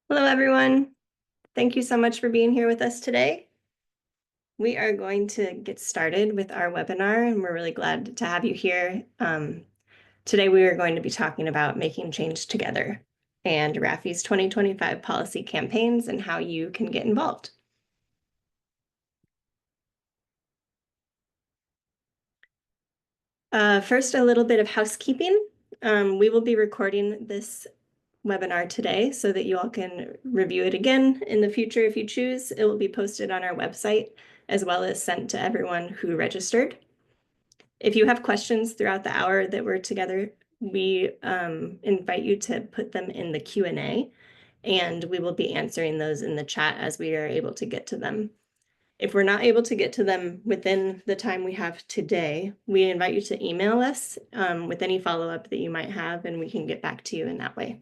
Hello, everyone. Thank you so much for being here with us today. We are going to get started with our webinar, and we're really glad to have you here. Today, we are going to be talking about making change together and RAFI's 2025 policy campaigns and how you can get involved. First, a little bit of housekeeping. We will be recording this webinar today so that you all can review it again in the future if you choose. It will be posted on our website as well as sent to everyone who registered. If you have questions throughout the hour that we're together, we invite you to put them in the Q&A, and we will be answering those in the chat as we are able to get to them. If we're not able to get to them within the time we have today, we invite you to email us with any follow-up that you might have, and we can get back to you in that way.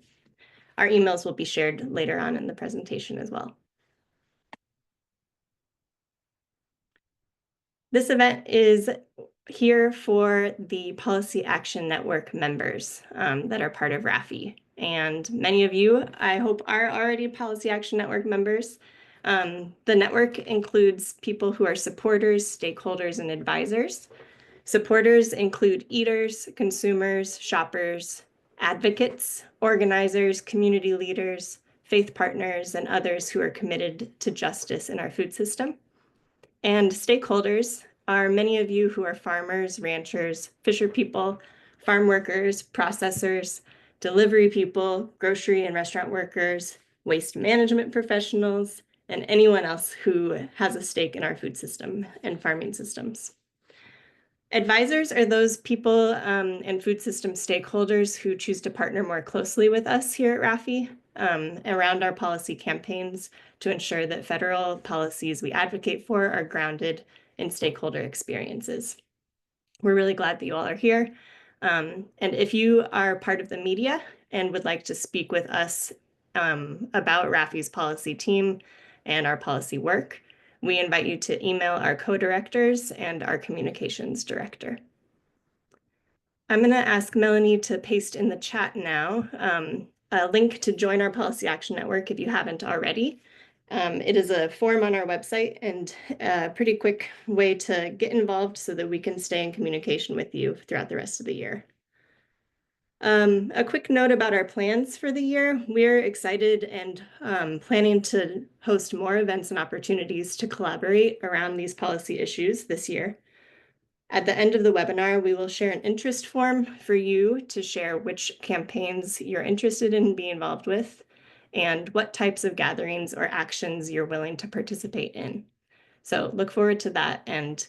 Our emails will be shared later on in the presentation as well. This event is here for the Policy Action Network members that are part of RAFI. And many of you, I hope, are already Policy Action Network members. The network includes people who are supporters, stakeholders, and advisors. Supporters include eaters, consumers, shoppers, advocates, organizers, community leaders, faith partners, and others who are committed to justice in our food system. And stakeholders are many of you who are farmers, ranchers, fisher people, farm workers, processors, delivery people, grocery and restaurant workers, waste management professionals, and anyone else who has a stake in our food system and farming systems. Advisors are those people and food system stakeholders who choose to partner more closely with us here at RAFI around our policy campaigns to ensure that federal policies we advocate for are grounded in stakeholder experiences. We're really glad that you all are here. And if you are part of the media and would like to speak with us about RAFI's policy team and our policy work, we invite you to email our co-directors and our communications director. I'm going to ask Melanie to paste in the chat now a link to join our Policy Action Network if you haven't already. It is a form on our website and a pretty quick way to get involved so that we can stay in communication with you throughout the rest of the year. A quick note about our plans for the year. We're excited and planning to host more events and opportunities to collaborate around these policy issues this year. At the end of the webinar, we will share an interest form for you to share which campaigns you're interested in being involved with and what types of gatherings or actions you're willing to participate in. So look forward to that. And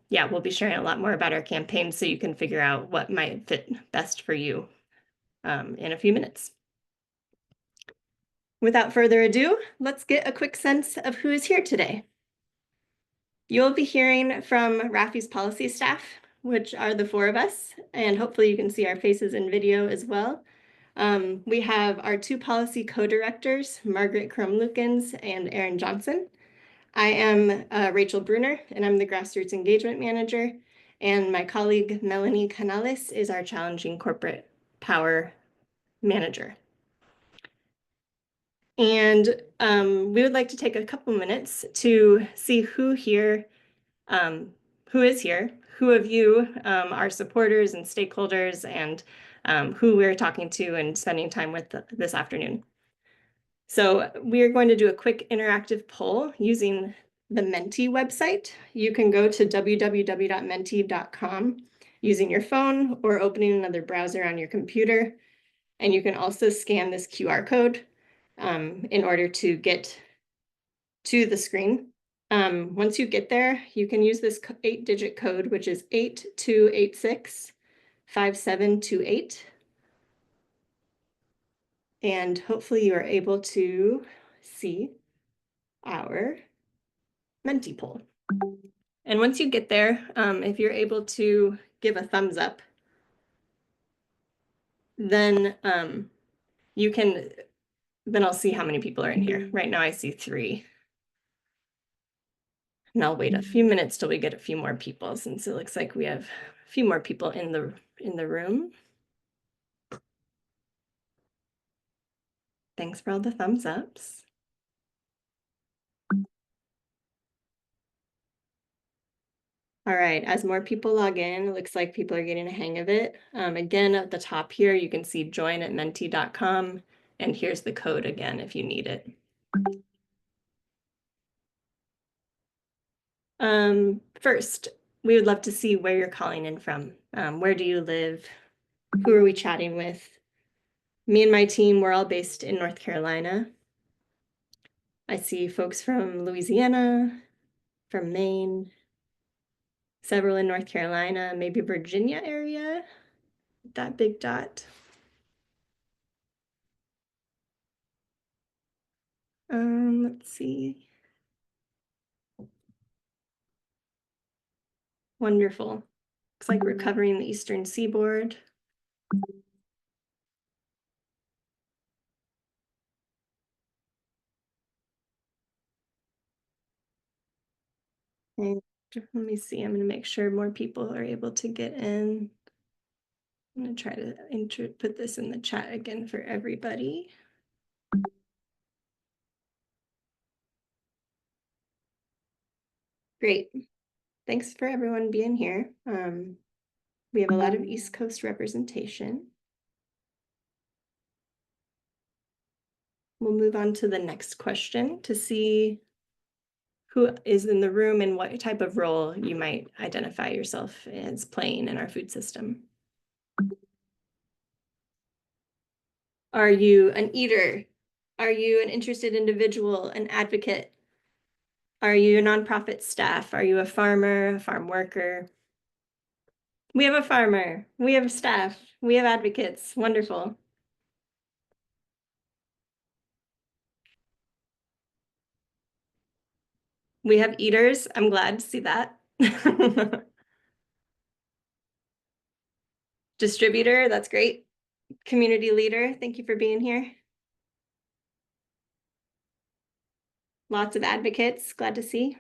yeah, we'll be sharing a lot more about our campaign so you can figure out what might fit best for you in a few minutes. Without further ado, let's get a quick sense of who is here today. You'll be hearing from RAFI's policy staff, which are the four of us, and hopefully you can see our faces in video as well. We have our two policy co-directors, Margaret Crum-Lukens and Erin Johnson. I am Rachel Bruner, and I'm the Grassroots Engagement Manager, and my colleague Melanie Canales is our Challenging Corporate Power Manager. And we would like to take a couple minutes to see who is here, who of you are supporters and stakeholders, and who we're talking to and spending time with this afternoon. So we are going to do a quick interactive poll using the Menti website. You can go to www.menti.com using your phone or opening another browser on your computer. And you can also scan this QR code in order to get to the screen. Once you get there, you can use this 8-digit code, which is 8286-5728. And hopefully you are able to see our Menti poll. And once you get there, if you're able to give a thumbs up, then then I'll see how many people are in here. Right now I see 3. And I'll wait a few minutes till we get a few more people, since it looks like we have a few more people in the room. Thanks for all the thumbs ups. All right, as more people log in, it looks like people are getting a hang of it. Again, at the top here, you can see join@menti.com, and here's the code again if you need it. First, we would love to see where you're calling in from. Where do you live? Who are we chatting with? Me and my team, we're all based in North Carolina. I see folks from Louisiana, from Maine, several in North Carolina, maybe Virginia area, that big dot. Let's see. Wonderful. Looks like we're covering the Eastern Seaboard. And let me see, I'm going to make sure more people are able to get in. I'm going to try to put this in the chat again for everybody. Great. Thanks for everyone being here. We have a lot of East Coast representation. We'll move on to the next question to see who is in the room and what type of role you might identify yourself as playing in our food system. Are you an eater? Are you an interested individual, an advocate? Are you a nonprofit staff? Are you a farmer, a farm worker? We have a farmer, we have staff, we have advocates. Wonderful. We have eaters. I'm glad to see that. Distributor, that's great. Community leader, thank you for being here. Lots of advocates, glad to see.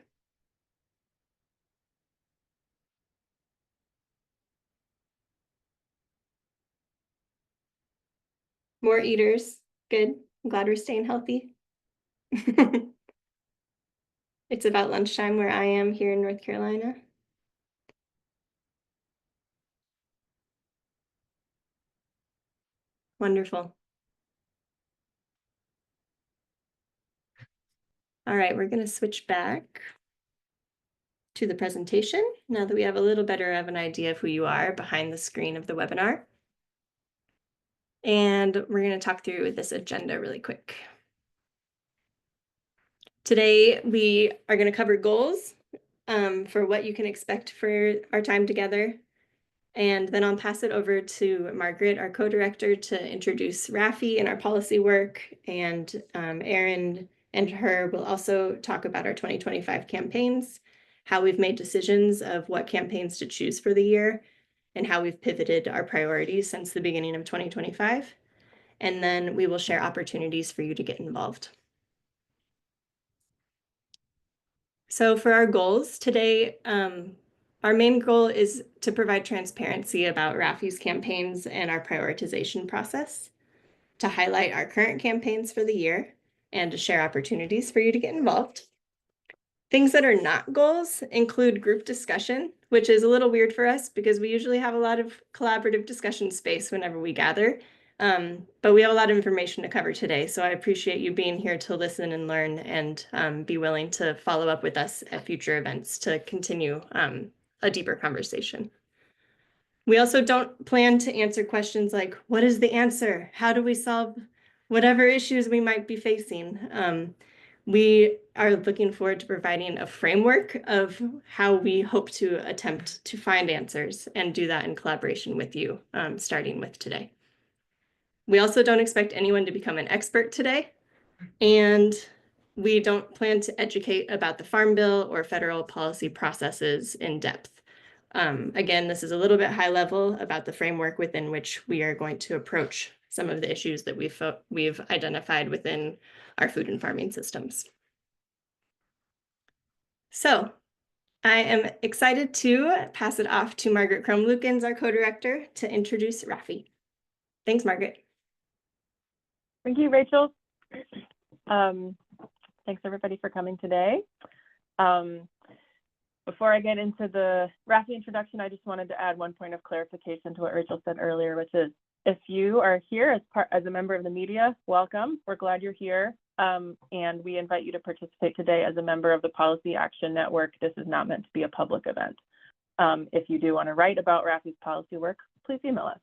More eaters, good. I'm glad we're staying healthy. It's about lunchtime where I am here in North Carolina. Wonderful. All right, we're going to switch back to the presentation now that we have a little better of an idea of who you are behind the screen of the webinar. And we're going to talk through this agenda really quick. Today, we are going to cover goals for what you can expect for our time together. And then I'll pass it over to Margaret, our co-director, to introduce RAFI and our policy work. And Erin and her will also talk about our 2025 campaigns, how we've made decisions of what campaigns to choose for the year, and how we've pivoted our priorities since the beginning of 2025. And then we will share opportunities for you to get involved. So for our goals today, our main goal is to provide transparency about RAFI's campaigns and our prioritization process, to highlight our current campaigns for the year, and to share opportunities for you to get involved. Things that are not goals include group discussion, which is a little weird for us because we usually have a lot of collaborative discussion space whenever we gather. But we have a lot of information to cover today, so I appreciate you being here to listen and learn and be willing to follow up with us at future events to continue a deeper conversation. We also don't plan to answer questions like, what is the answer? How do we solve whatever issues we might be facing? We are looking forward to providing a framework of how we hope to attempt to find answers and do that in collaboration with you, starting with today. We also don't expect anyone to become an expert today, and we don't plan to educate about the Farm Bill or federal policy processes in depth. Again, this is a little bit high level about the framework within which we are going to approach some of the issues that we've identified within our food and farming systems. So I am excited to pass it off to Margaret Chrome-Lukens, our co-director, to introduce RAFI. Thanks, Margaret. Thank you, Rachel. Thanks everybody for coming today. Before I get into the RAFI introduction, I just wanted to add one point of clarification to what Rachel said earlier, which is if you are here as a member of the media, welcome. We're glad you're here. And we invite you to participate today as a member of the Policy Action Network. This is not meant to be a public event. If you do want to write about RAFI's policy work, please email us.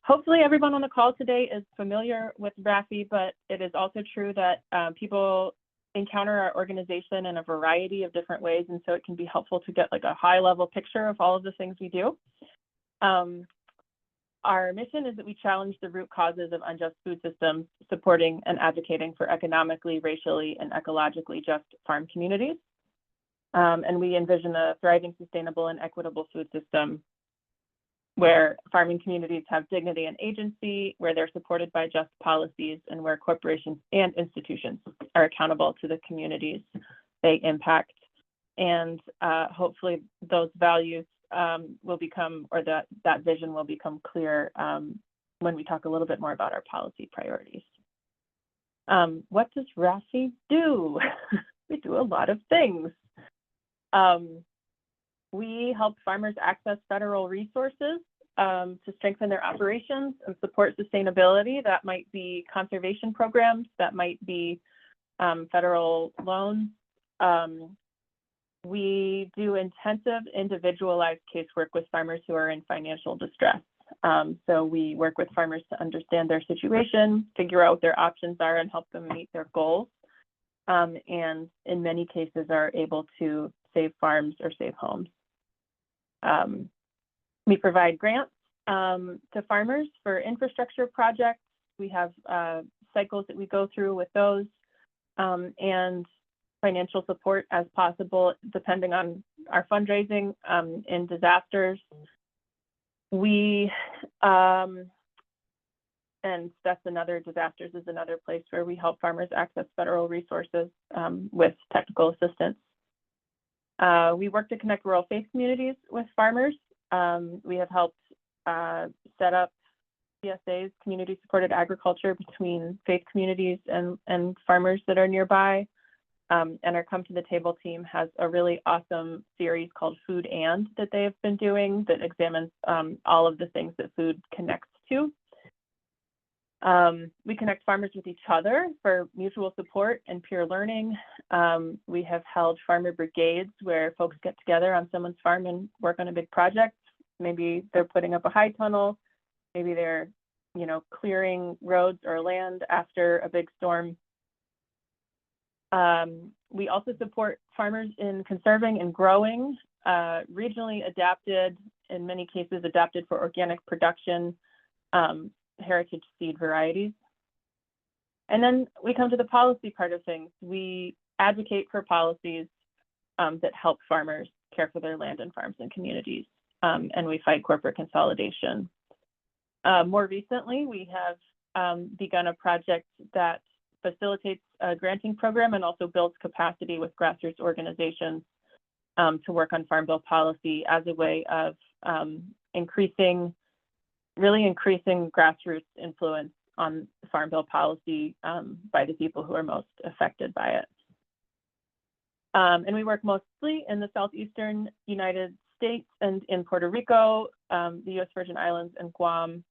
Hopefully everyone on the call today is familiar with RAFI, but it is also true that people encounter our organization in a variety of different ways, and so it can be helpful to get like a high-level picture of all of the things we do. Our mission is that we challenge the root causes of unjust food systems, supporting and advocating for economically, racially, and ecologically just farm communities. And we envision a thriving, sustainable, and equitable food system where farming communities have dignity and agency, where they're supported by just policies, and where corporations and institutions are accountable to the communities they impact. And hopefully those values will become, or that vision will become clear when we talk a little bit more about our policy priorities. What does RAFI do? We do a lot of things. We help farmers access federal resources to strengthen their operations and support sustainability. That might be conservation programs, that might be federal loans. We do intensive individualized casework with farmers who are in financial distress. So we work with farmers to understand their situation, figure out what their options are, and help them meet their goals. And in many cases are able to save farms or save homes. We provide grants to farmers for infrastructure projects. We have cycles that we go through with those, and financial support as possible, depending on our fundraising in disasters. We, and that's another, disasters is another place where we help farmers access federal resources with technical assistance. We work to connect rural faith communities with farmers. We have helped set up CSAs, community supported agriculture, between faith communities and farmers that are nearby. And our Come to the Table team has a really awesome series called Food And that they have been doing that examines all of the things that food connects to. We connect farmers with each other for mutual support and peer learning. We have held farmer brigades where folks get together on someone's farm and work on a big project. Maybe they're putting up a high tunnel. Maybe they're, clearing roads or land after a big storm. We also support farmers in conserving and growing, regionally adapted, in many cases adapted for organic production, heritage seed varieties. And then we come to the policy part of things. We advocate for policies that help farmers care for their land and farms and communities, and we fight corporate consolidation. More recently, we have begun a project that facilitates a granting program and also builds capacity with grassroots organizations to work on Farm Bill policy as a way of really increasing grassroots influence on Farm Bill policy by the people who are most affected by it. And we work mostly in the southeastern United States and in Puerto Rico, the U.S. Virgin Islands, and Guam,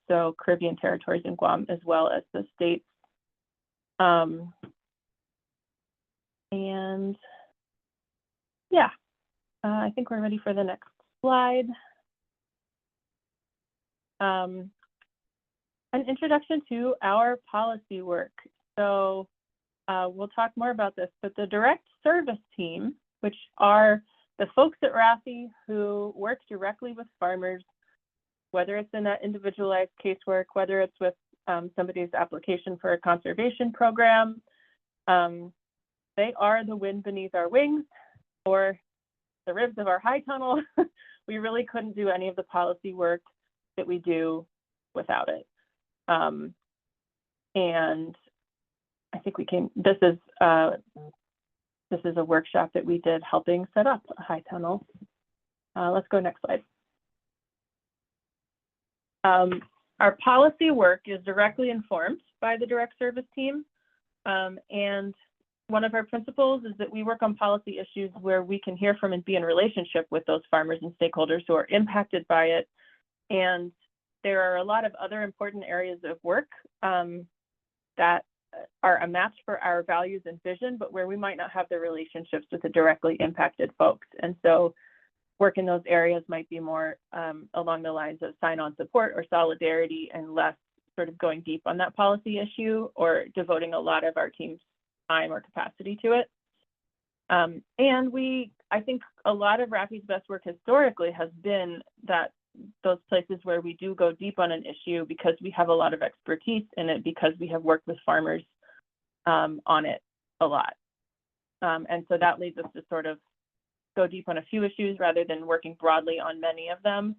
so Caribbean territories and Guam, as well as the states. And yeah, I think we're ready for the next slide. An introduction to our policy work. So we'll talk more about this, but the direct service team, which are the folks at RAFI who work directly with farmers, whether it's in that individualized casework, whether it's with somebody's application for a conservation program, they are the wind beneath our wings, or the ribs of our high tunnel. We really couldn't do any of the policy work that we do without it. And I think this is a workshop that we did helping set up a high tunnel. Let's go next slide. Our policy work is directly informed by the direct service team. And one of our principles is that we work on policy issues where we can hear from and be in relationship with those farmers and stakeholders who are impacted by it. And there are a lot of other important areas of work that are a match for our values and vision, but where we might not have the relationships with the directly impacted folks. And so work in those areas might be more along the lines of sign-on support or solidarity, and less sort of going deep on that policy issue or devoting a lot of our team's time or capacity to it. And I think a lot of RAFI's best work historically has been that those places where we do go deep on an issue because we have a lot of expertise in it, because we have worked with farmers on it a lot. And so that leads us to sort of go deep on a few issues rather than working broadly on many of them.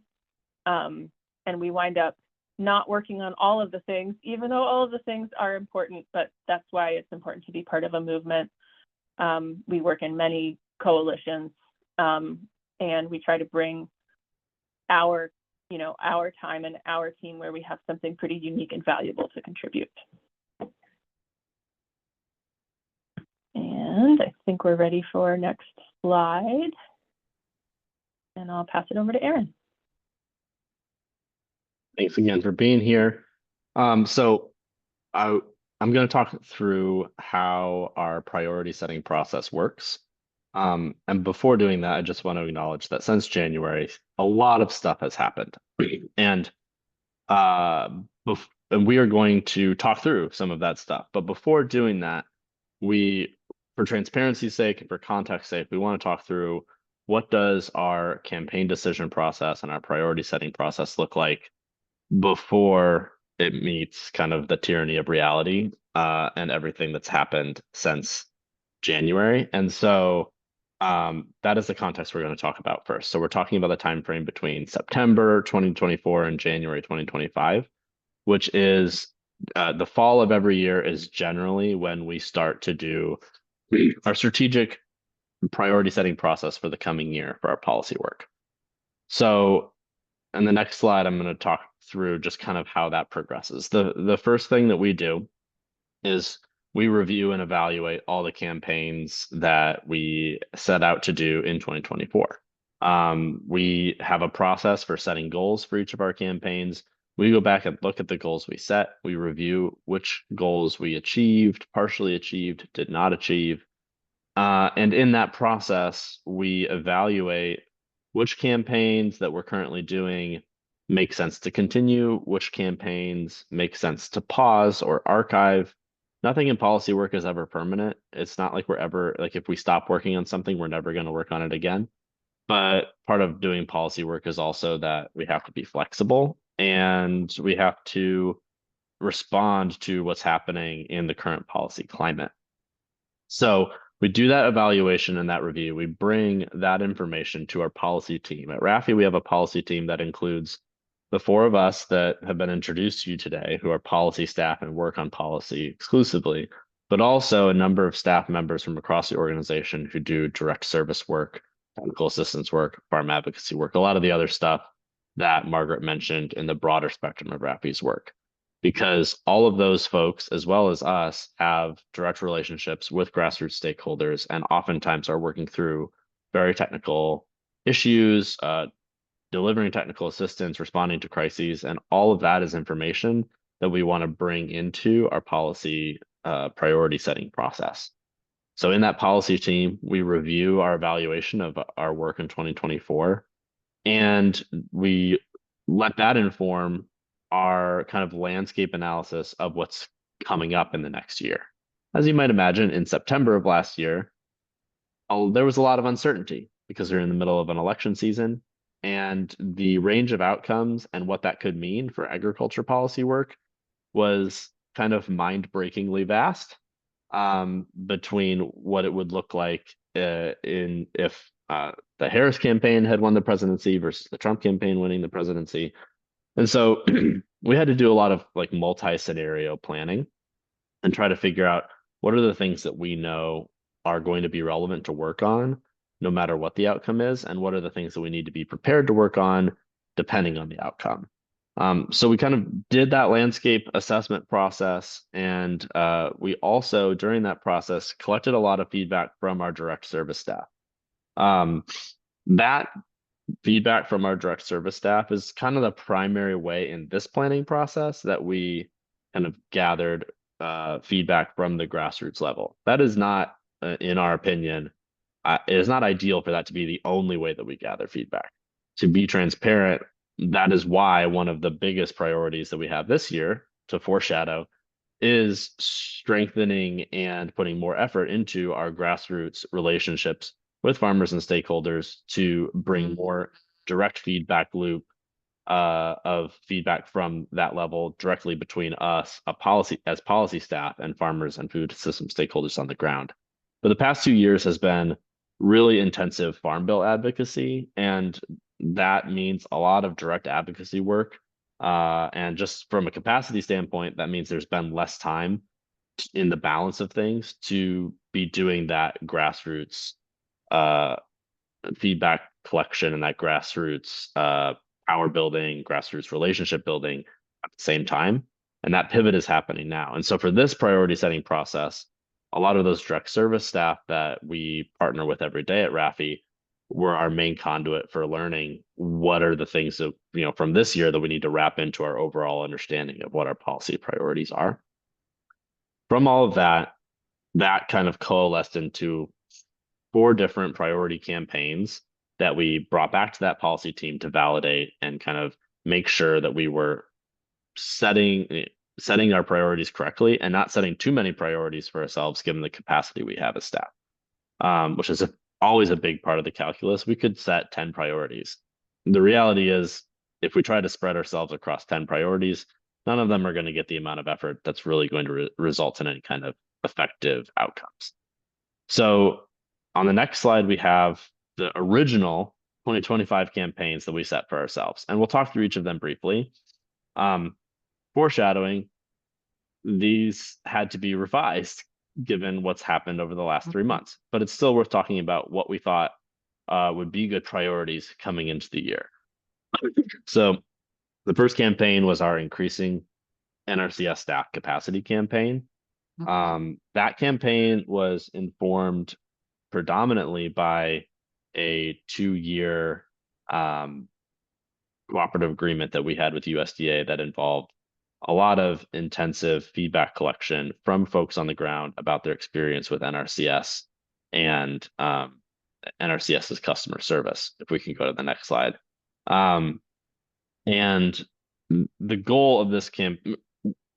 And we wind up not working on all of the things, even though all of the things are important, but that's why it's important to be part of a movement. We work in many coalitions, and we try to bring our time and our team where we have something pretty unique and valuable to contribute. And I think we're ready for our next slide. And I'll pass it over to Aaron. Thanks again for being here. So I'm going to talk through how our priority setting process works. And before doing that, I just want to acknowledge that since January, a lot of stuff has happened. And we are going to talk through some of that stuff. But before doing that, for transparency's sake and for context sake, we want to talk through what does our campaign decision process and our priority setting process look like before it meets kind of the tyranny of reality and everything that's happened since January. And so that is the context we're going to talk about first. So we're talking about the time frame between September 2024 and January 2025, which is the fall of every year is generally when we start to do our strategic priority setting process for the coming year for our policy work. So in the next slide, I'm going to talk through just kind of how that progresses. The first thing that we do is we review and evaluate all the campaigns that we set out to do in 2024. We have a process for setting goals for each of our campaigns. We go back and look at the goals we set. We review which goals we achieved, partially achieved, did not achieve. And in that process, we evaluate which campaigns that we're currently doing make sense to continue, which campaigns make sense to pause or archive. Nothing in policy work is ever permanent. It's not like we're ever, like if we stop working on something, we're never going to work on it again. But part of doing policy work is also that we have to be flexible and we have to respond to what's happening in the current policy climate. So we do that evaluation and that review. We bring that information to our policy team. At RAFI, we have a policy team that includes the four of us that have been introduced to you today, who are policy staff and work on policy exclusively, but also a number of staff members from across the organization who do direct service work, technical assistance work, farm advocacy work, a lot of the other stuff that Margaret mentioned in the broader spectrum of RAFI's work. Because all of those folks, as well as us, have direct relationships with grassroots stakeholders and oftentimes are working through very technical issues, delivering technical assistance, responding to crises, and all of that is information that we want to bring into our policy priority setting process. So in that policy team, we review our evaluation of our work in 2024, and we let that inform our kind of landscape analysis of what's coming up in the next year. As you might imagine, in September of last year, there was a lot of uncertainty because we're in the middle of an election season, and the range of outcomes and what that could mean for agriculture policy work was kind of mind-breakingly vast between what it would look like if the Harris campaign had won the presidency versus the Trump campaign winning the presidency. And so we had to do a lot of like multi-scenario planning and try to figure out what are the things that we know are going to be relevant to work on no matter what the outcome is, and what are the things that we need to be prepared to work on depending on the outcome. So we kind of did that landscape assessment process, and we also, during that process, collected a lot of feedback from our direct service staff. That feedback from our direct service staff is kind of the primary way in this planning process that we kind of gathered feedback from the grassroots level. That is not, in our opinion, it is not ideal for that to be the only way that we gather feedback. To be transparent, that is why one of the biggest priorities that we have this year, to foreshadow, is strengthening and putting more effort into our grassroots relationships with farmers and stakeholders to bring more direct feedback loop of feedback from that level directly between us, as policy staff, and farmers and food system stakeholders on the ground. But the past 2 years has been really intensive farm bill advocacy, and that means a lot of direct advocacy work. And just from a capacity standpoint, that means there's been less time in the balance of things to be doing that grassroots uh, feedback collection and that grassroots power building, grassroots relationship building at the same time. And that pivot is happening now. And so for this priority setting process, a lot of those direct service staff that we partner with every day at RAFI were our main conduit for learning what are the things that, from this year that we need to wrap into our overall understanding of what our policy priorities are. From all of that, that kind of coalesced into 4 different priority campaigns that we brought back to that policy team to validate and kind of make sure that we were setting our priorities correctly and not setting too many priorities for ourselves given the capacity we have as staff, which is always a big part of the calculus. We could set 10 priorities. The reality is, if we try to spread ourselves across 10 priorities, none of them are going to get the amount of effort that's really going to result in any kind of effective outcomes. So on the next slide, we have the original 2025 campaigns that we set for ourselves, and we'll talk through each of them briefly. Foreshadowing, these had to be revised given what's happened over the last 3 months, but it's still worth talking about what we thought would be good priorities coming into the year. So the first campaign was our increasing NRCS staff capacity campaign. That campaign was informed predominantly by a 2-year cooperative agreement that we had with USDA that involved a lot of intensive feedback collection from folks on the ground about their experience with NRCS and NRCS's customer service. If we can go to the next slide. And the goal of this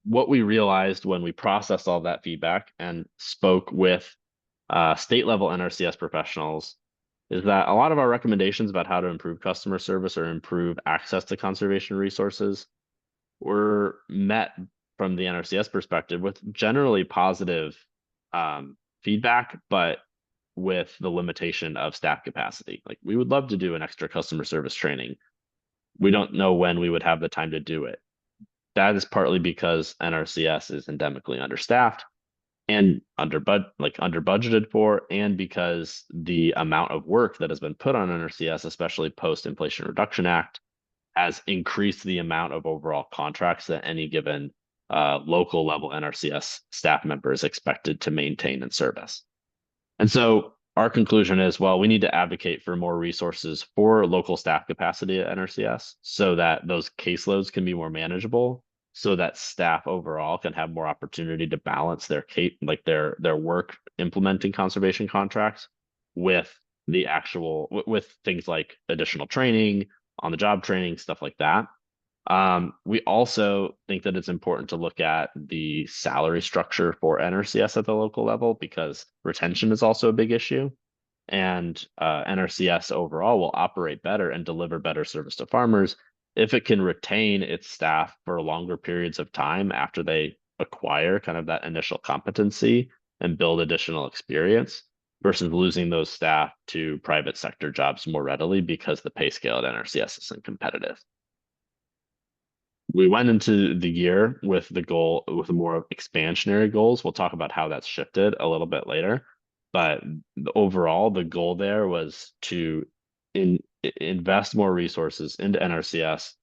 what we realized when we processed all that feedback and spoke with state level NRCS professionals is that a lot of our recommendations about how to improve customer service or improve access to conservation resources were met from the NRCS perspective with generally positive feedback, but with the limitation of staff capacity. Like, we would love to do an extra customer service training. We don't know when we would have the time to do it. That is partly because NRCS is endemically understaffed and under budgeted for, and because the amount of work that has been put on NRCS, especially post Inflation Reduction Act, has increased the amount of overall contracts that any given local level NRCS staff member is expected to maintain and service. And so our conclusion is, well, we need to advocate for more resources for local staff capacity at NRCS so that those caseloads can be more manageable, so that staff overall can have more opportunity to balance their work implementing conservation contracts with with things like additional training, on the job training, stuff like that. We also think that it's important to look at the salary structure for NRCS at the local level, because retention is also a big issue. And NRCS overall will operate better and deliver better service to farmers if it can retain its staff for longer periods of time after they acquire kind of that initial competency and build additional experience, versus losing those staff to private sector jobs more readily because the pay scale at NRCS isn't competitive. We went into the year with more expansionary goals. We'll talk about how that's shifted a little bit later. But overall, the goal there was to invest more resources into NRCS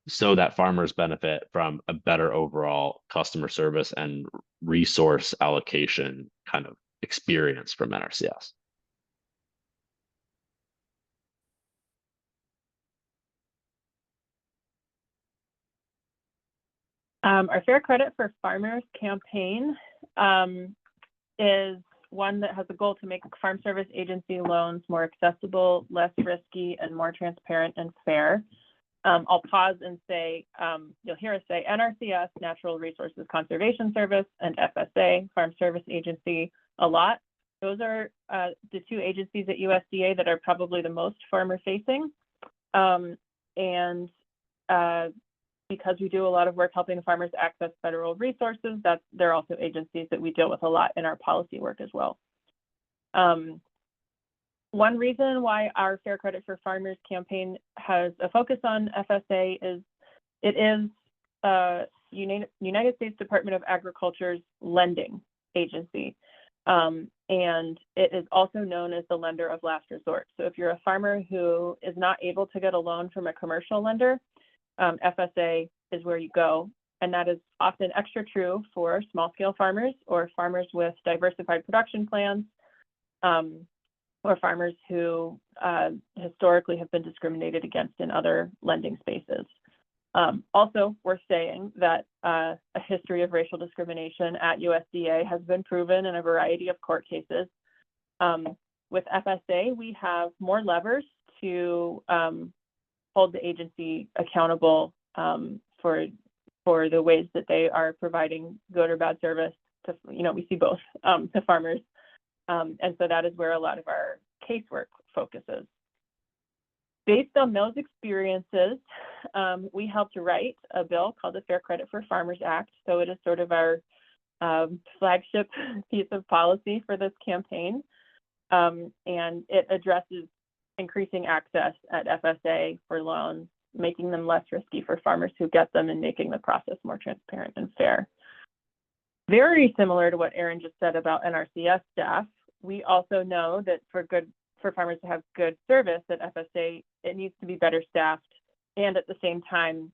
so that farmers benefit from a better overall customer service and resource allocation kind of experience from NRCS. Our Fair Credit for Farmers campaign is one that has a goal to make farm service agency loans more accessible, less risky, and more transparent and fair. I'll pause and say, you'll hear us say NRCS, Natural Resources Conservation Service, and FSA, Farm Service Agency, a lot. Those are the two agencies at USDA that are probably the most farmer facing. Because we do a lot of work helping farmers access federal resources, they're also agencies that we deal with a lot in our policy work as well. One reason why our Fair Credit for Farmers campaign has a focus on FSA is it is United States Department of Agriculture's lending agency. And it is also known as the lender of last resort. So if you're a farmer who is not able to get a loan from a commercial lender, FSA is where you go. And that is often extra true for small scale farmers or farmers with diversified production plans, or farmers who historically have been discriminated against in other lending spaces. Also worth saying that a history of racial discrimination at USDA has been proven in a variety of court cases. With FSA, we have more levers to hold the agency accountable for the ways that they are providing good or bad service to, we see both, to farmers. And so that is where a lot of our casework focuses. Based on those experiences, we helped write a bill called the Fair Credit for Farmers Act. So it is sort of our flagship piece of policy for this campaign. And it addresses increasing access at FSA for loans, making them less risky for farmers who get them, and making the process more transparent and fair. Very similar to what Erin just said about NRCS staff, we also know that for farmers to have good service at FSA, it needs to be better staffed. And at the same time,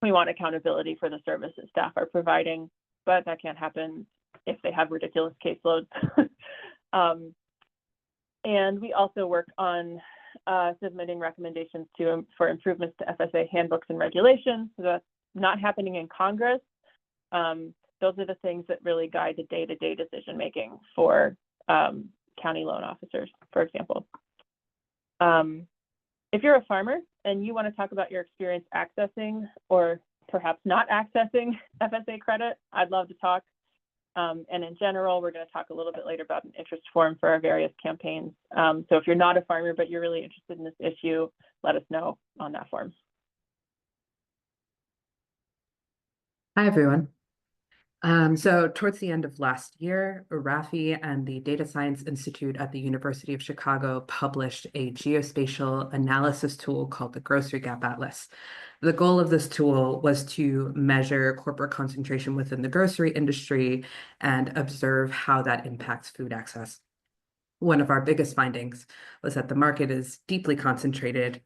we want accountability for the services staff are providing, but that can't happen if they have ridiculous caseloads. And we also work on submitting recommendations for improvements to FSA handbooks and regulations. So that's not happening in Congress. Those are the things that really guide the day-to-day decision-making for county loan officers, for example. If you're a farmer and you want to talk about your experience accessing or perhaps not accessing FSA credit, I'd love to talk. And in general, we're going to talk a little bit later about an interest form for our various campaigns. So if you're not a farmer, but you're really interested in this issue, let us know on that form. Hi, everyone. So towards the end of last year, RAFI and the Data Science Institute at the University of Chicago published a geospatial analysis tool called the Grocery Gap Atlas. The goal of this tool was to measure corporate concentration within the grocery industry and observe how that impacts food access. One of our biggest findings was that the market is deeply concentrated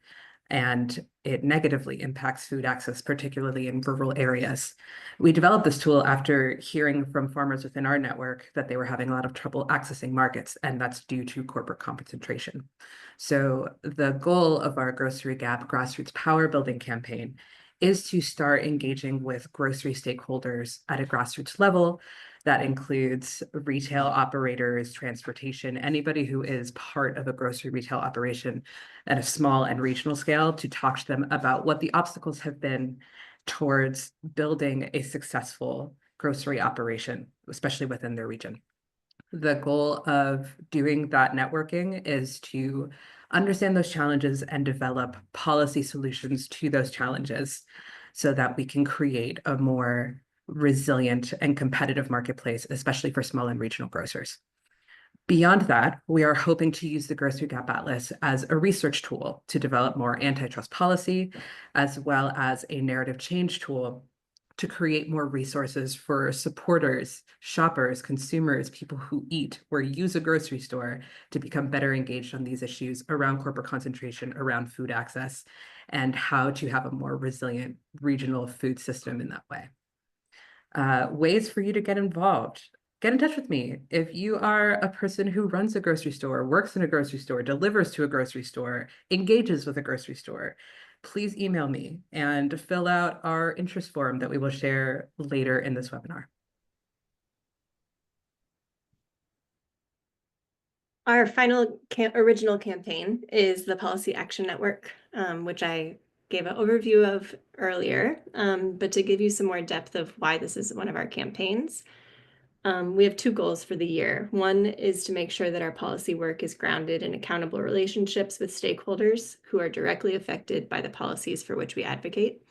and it negatively impacts food access, particularly in rural areas. We developed this tool after hearing from farmers within our network that they were having a lot of trouble accessing markets, and that's due to corporate concentration. So the goal of our Grocery Gap Grassroots Power Building campaign is to start engaging with grocery stakeholders at a grassroots level. That includes retail operators, transportation, anybody who is part of a grocery retail operation at a small and regional scale, to talk to them about what the obstacles have been towards building a successful grocery operation, especially within their region. The goal of doing that networking is to understand those challenges and develop policy solutions to those challenges so that we can create a more resilient and competitive marketplace, especially for small and regional grocers. Beyond that, we are hoping to use the Grocery Gap Atlas as a research tool to develop more antitrust policy, as well as a narrative change tool to create more resources for supporters, shoppers, consumers, people who eat or use a grocery store to become better engaged on these issues around corporate concentration, around food access, and how to have a more resilient regional food system in that way. Ways for you to get involved. Get in touch with me. If you are a person who runs a grocery store, works in a grocery store, delivers to a grocery store, engages with a grocery store, please email me and fill out our interest form that we will share later in this webinar. Our final original campaign is the Policy Action Network, which I gave an overview of earlier, but to give you some more depth of why this is one of our campaigns. We have two goals for the year. One is to make sure that our policy work is grounded in accountable relationships with stakeholders who are directly affected by the policies for which we advocate.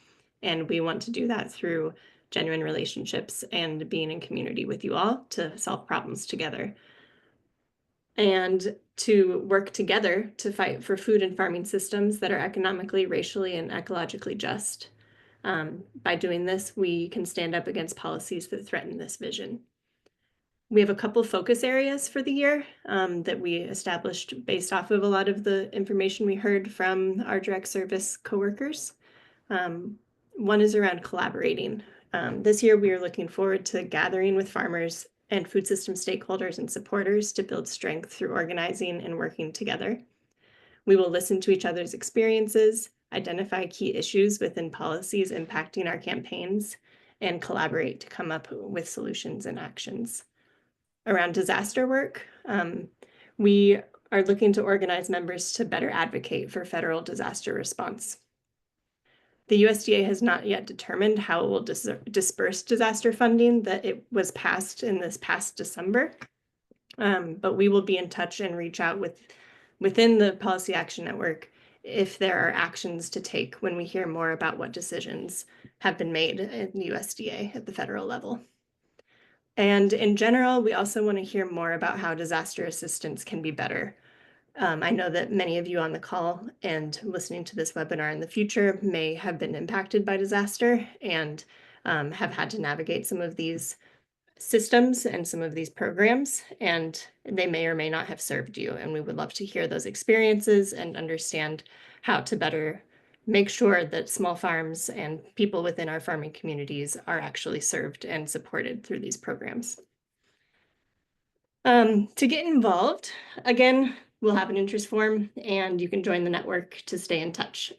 And we want to do that through genuine relationships and being in community with you all to solve problems together. And to work together to fight for food and farming systems that are economically, racially, and ecologically just. By doing this, we can stand up against policies that threaten this vision. We have a couple focus areas for the year that we established based off of a lot of the information we heard from our direct service coworkers. One is around collaborating. This year, we are looking forward to gathering with farmers and food system stakeholders and supporters to build strength through organizing and working together. We will listen to each other's experiences, identify key issues within policies impacting our campaigns, and collaborate to come up with solutions and actions. Around disaster work, we are looking to organize members to better advocate for federal disaster response. The USDA has not yet determined how it will disperse disaster funding that it was passed in this past December, but we will be in touch and reach out within the Policy Action Network if there are actions to take when we hear more about what decisions have been made in the USDA at the federal level. And in general, we also want to hear more about how disaster assistance can be better. I know that many of you on the call and listening to this webinar in the future may have been impacted by disaster and have had to navigate some of these systems and some of these programs, and they may or may not have served you. And we would love to hear those experiences and understand how to better make sure that small farms and people within our farming communities are actually served and supported through these programs. To get involved, again, we'll have an interest form and you can join the network to stay in touch.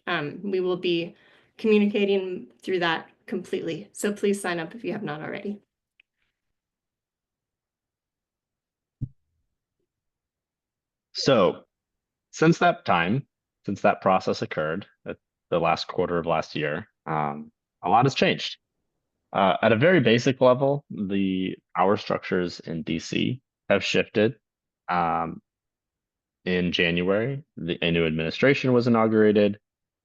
We will be communicating through that completely. So please sign up if you have not already. So since that process occurred at the last quarter of last year, a lot has changed. At a very basic level, the power structures in DC have shifted. In January, a new administration was inaugurated.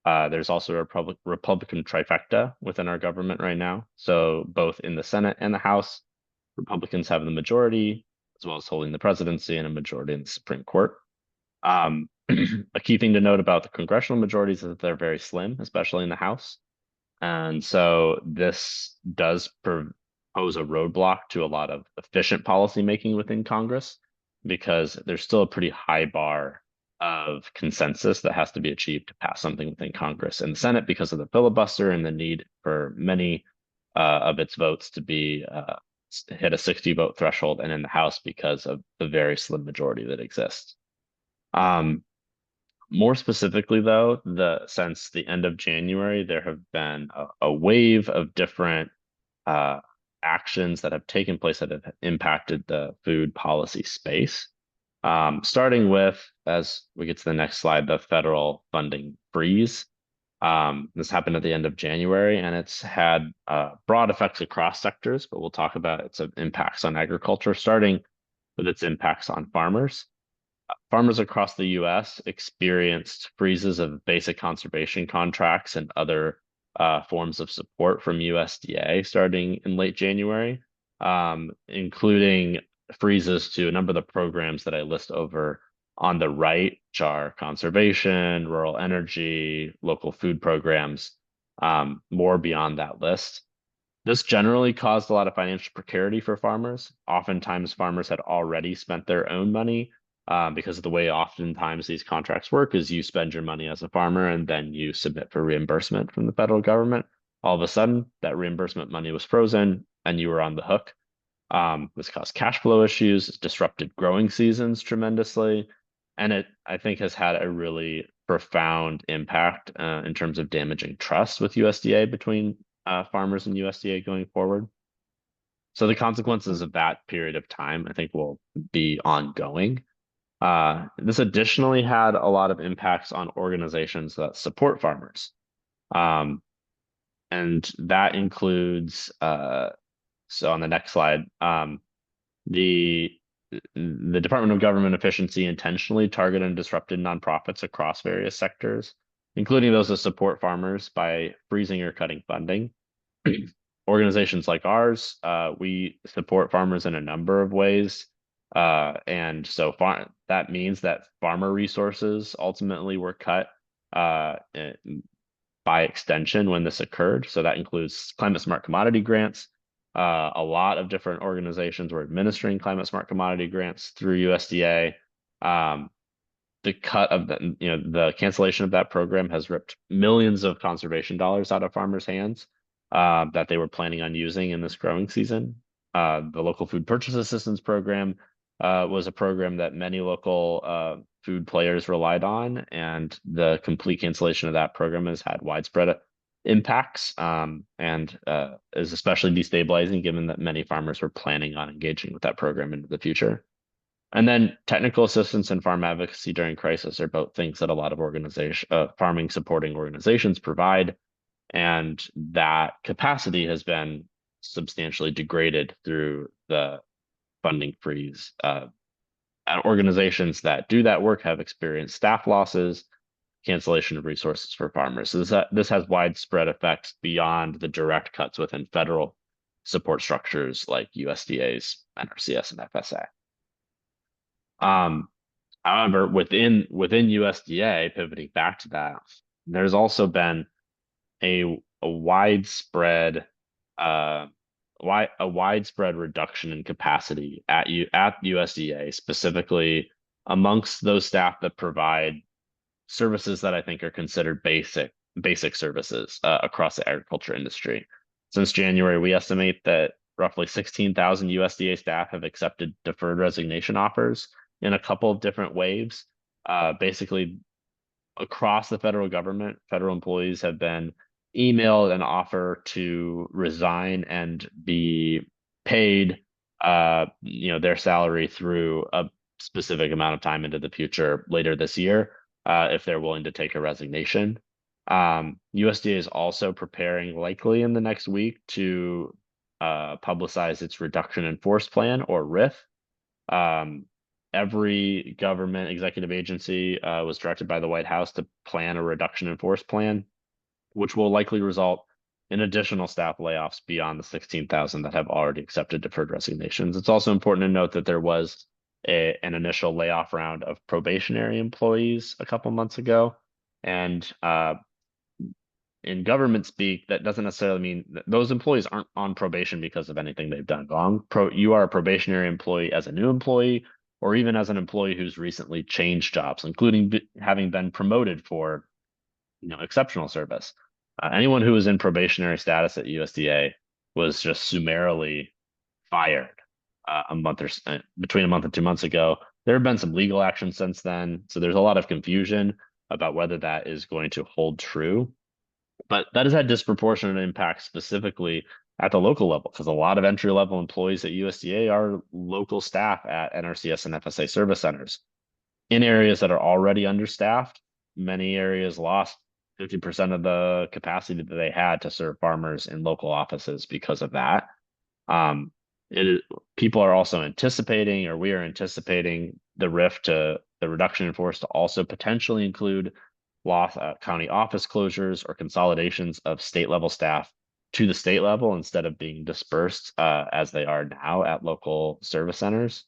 There's also a Republican trifecta within our government right now. So both in the Senate and the House, Republicans have the majority, as well as holding the presidency and a majority in the Supreme Court. A key thing to note about the congressional majorities is that they're very slim, especially in the House. And so this does pose a roadblock to a lot of efficient policymaking within Congress, because there's still a pretty high bar of consensus that has to be achieved to pass something within Congress and the Senate because of the filibuster and the need for many of its votes to be hit a 60 vote threshold, and in the House because of the very slim majority that exists. More specifically, though, since the end of January, there have been a wave of different actions that have taken place that have impacted the food policy space. Starting with, as we get to the next slide, the federal funding freeze. This happened at the end of January, and it's had broad effects across sectors, but we'll talk about its impacts on agriculture, starting with its impacts on farmers. Farmers across the U.S. experienced freezes of basic conservation contracts and other forms of support from USDA starting in late January, including freezes to a number of the programs that I list over on the right, which are conservation, rural energy, local food programs, more beyond that list. This generally caused a lot of financial precarity for farmers. Oftentimes, farmers had already spent their own money because of the way oftentimes these contracts work is you spend your money as a farmer and then you submit for reimbursement from the federal government. All of a sudden, that reimbursement money was frozen and you were on the hook. This caused cash flow issues, disrupted growing seasons tremendously, and it, I think, has had a really profound impact in terms of damaging trust with USDA between farmers and USDA going forward. So the consequences of that period of time, I think, will be ongoing. This additionally had a lot of impacts on organizations that support farmers. And that includes, so on the next slide, the Department of Government Efficiency intentionally targeted and disrupted nonprofits across various sectors, including those that support farmers by freezing or cutting funding. Organizations like ours, we support farmers in a number of ways. And so that means that farmer resources ultimately were cut by extension when this occurred. So that includes climate smart commodity grants. A lot of different organizations were administering climate smart commodity grants through USDA. The cut of the cancellation of that program has ripped millions of conservation dollars out of farmers' hands that they were planning on using in this growing season. The local food purchase assistance program was a program that many local food players relied on, and the complete cancellation of that program has had widespread impacts and is especially destabilizing given that many farmers were planning on engaging with that program into the future. And then technical assistance and farm advocacy during crisis are both things that a lot of farming supporting organizations provide. And that capacity has been substantially degraded through the funding freeze. Organizations that do that work have experienced staff losses, cancellation of resources for farmers. So this has widespread effects beyond the direct cuts within federal support structures like USDA's, NRCS, and FSA. However, within USDA, pivoting back to that, there's also been a widespread reduction in capacity at USDA, specifically amongst those staff that provide services that I think are considered basic services across the agriculture industry. Since January, we estimate that roughly 16,000 USDA staff have accepted deferred resignation offers in a couple of different waves. Basically, across the federal government, federal employees have been emailed an offer to resign and be paid their salary through a specific amount of time into the future later this year if they're willing to take a resignation. USDA is also preparing, likely in the next week, to publicize its reduction in force plan, or RIF. Every government executive agency was directed by the White House to plan a reduction in force plan, which will likely result in additional staff layoffs beyond the 16,000 that have already accepted deferred resignations. It's also important to note that there was an initial layoff round of probationary employees a couple months ago. And in government speak, that doesn't necessarily mean that those employees aren't on probation because of anything they've done wrong. You are a probationary employee as a new employee, or even as an employee who's recently changed jobs, including having been promoted for exceptional service. Anyone who was in probationary status at USDA was just summarily fired between a month and 2 months ago. There have been some legal action since then, so there's a lot of confusion about whether that is going to hold true. But that has had disproportionate impact specifically at the local level, because a lot of entry-level employees at USDA are local staff at NRCS and FSA service centers. In areas that are already understaffed, many areas lost 50% of the capacity that they had to serve farmers in local offices because of that. People are also anticipating, or we are anticipating, the reduction in force to also potentially include county office closures or consolidations of state level staff to the state level instead of being dispersed as they are now at local service centers,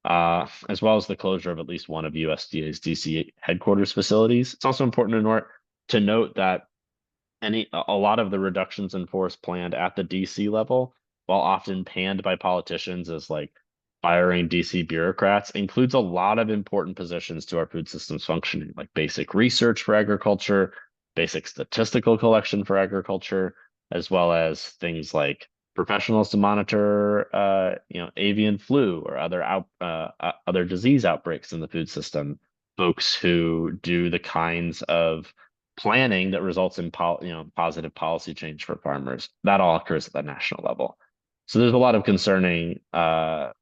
as well as the closure of at least one of USDA's DC headquarters facilities. It's also important to note that a lot of the reductions in force planned at the DC level, while often panned by politicians as like firing DC bureaucrats includes a lot of important positions to our food systems functioning, like basic research for agriculture, basic statistical collection for agriculture, as well as things like professionals to monitor, avian flu or other disease outbreaks in the food system, folks who do the kinds of planning that results in positive policy change for farmers. That all occurs at the national level. So there's a lot of concerning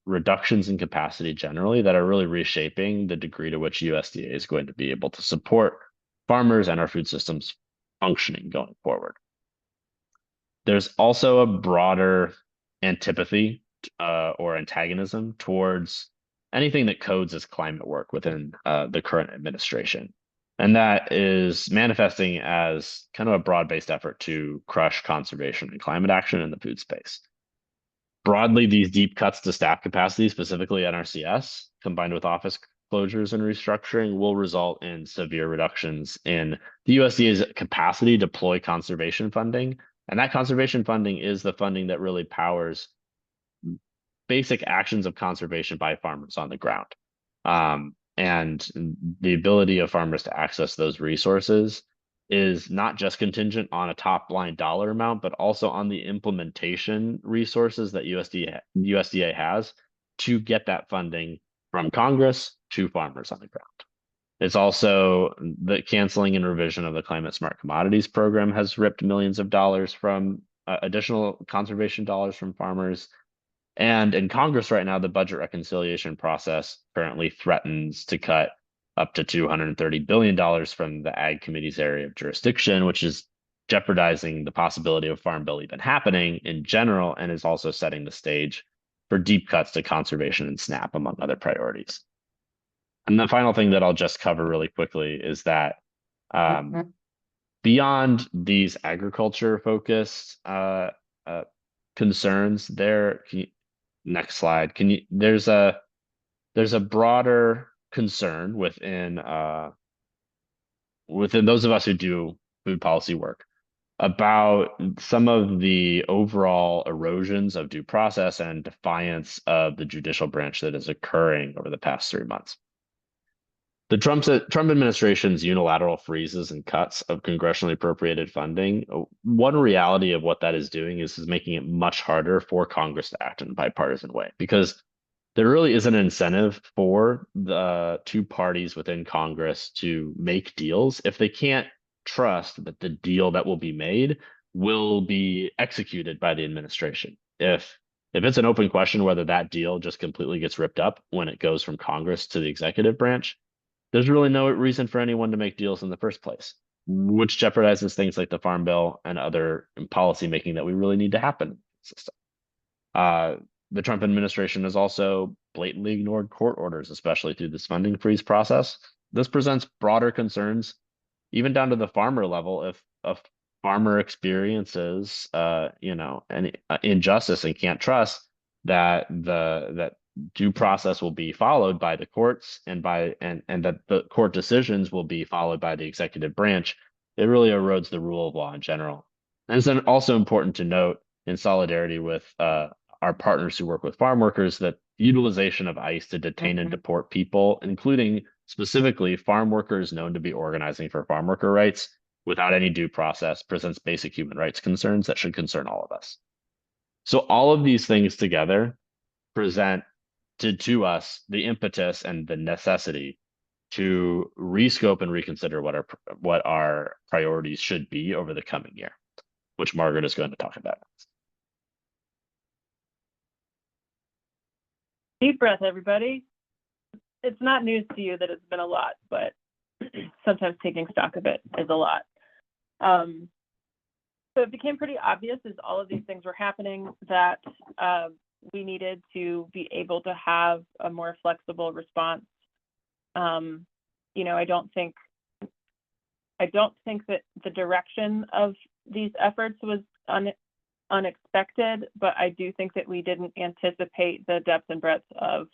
reductions in capacity generally that are really reshaping the degree to which USDA is going to be able to support farmers and our food systems functioning going forward. There's also a broader antipathy or antagonism towards anything that codes as climate work within the current administration. And that is manifesting as kind of a broad-based effort to crush conservation and climate action in the food space. Broadly, these deep cuts to staff capacity, specifically NRCS, combined with office closures and restructuring, will result in severe reductions in the USDA's capacity to deploy conservation funding. And that conservation funding is the funding that really powers basic actions of conservation by farmers on the ground. And the ability of farmers to access those resources is not just contingent on a top line dollar amount, but also on the implementation resources that USDA has to get that funding from Congress to farmers on the ground. It's also the canceling and revision of the Climate Smart Commodities program has ripped millions of dollars from additional conservation dollars from farmers. And in Congress right now, the budget reconciliation process currently threatens to cut up to $230 billion from the Ag Committee's area of jurisdiction, which is jeopardizing the possibility of Farm Bill even happening in general, and is also setting the stage for deep cuts to conservation and SNAP, among other priorities. And the final thing that I'll just cover really quickly is that beyond these agriculture-focused concerns, next slide. There's a broader concern within those of us who do food policy work about some of the overall erosions of due process and defiance of the judicial branch that is occurring over the past 3 months. The Trump administration's unilateral freezes and cuts of congressionally appropriated funding, one reality of what that is doing is making it much harder for Congress to act in a bipartisan way, because there really is an incentive for the two parties within Congress to make deals if they can't trust that the deal that will be made will be executed by the administration. If it's an open question whether that deal just completely gets ripped up when it goes from Congress to the executive branch, there's really no reason for anyone to make deals in the first place, which jeopardizes things like the Farm Bill and other policy making that we really need to happen in the system. The Trump administration has also blatantly ignored court orders, especially through this funding freeze process. This presents broader concerns, even down to the farmer level. If a farmer experiences, any injustice and can't trust that that due process will be followed by the courts and that the court decisions will be followed by the executive branch, it really erodes the rule of law in general. And it's then also important to note, in solidarity with our partners who work with farm workers, that utilization of ICE to detain and deport people, including specifically farm workers known to be organizing for farm worker rights without any due process, presents basic human rights concerns that should concern all of us. So all of these things together present to us the impetus and the necessity to rescope and reconsider what our priorities should be over the coming year, which Margaret is going to talk about. Deep breath, everybody. It's not news to you that it's been a lot, but sometimes taking stock of it is a lot. So it became pretty obvious as all of these things were happening that we needed to be able to have a more flexible response. I don't think that the direction of these efforts was unexpected, but I do think that we didn't anticipate the depth and breadth of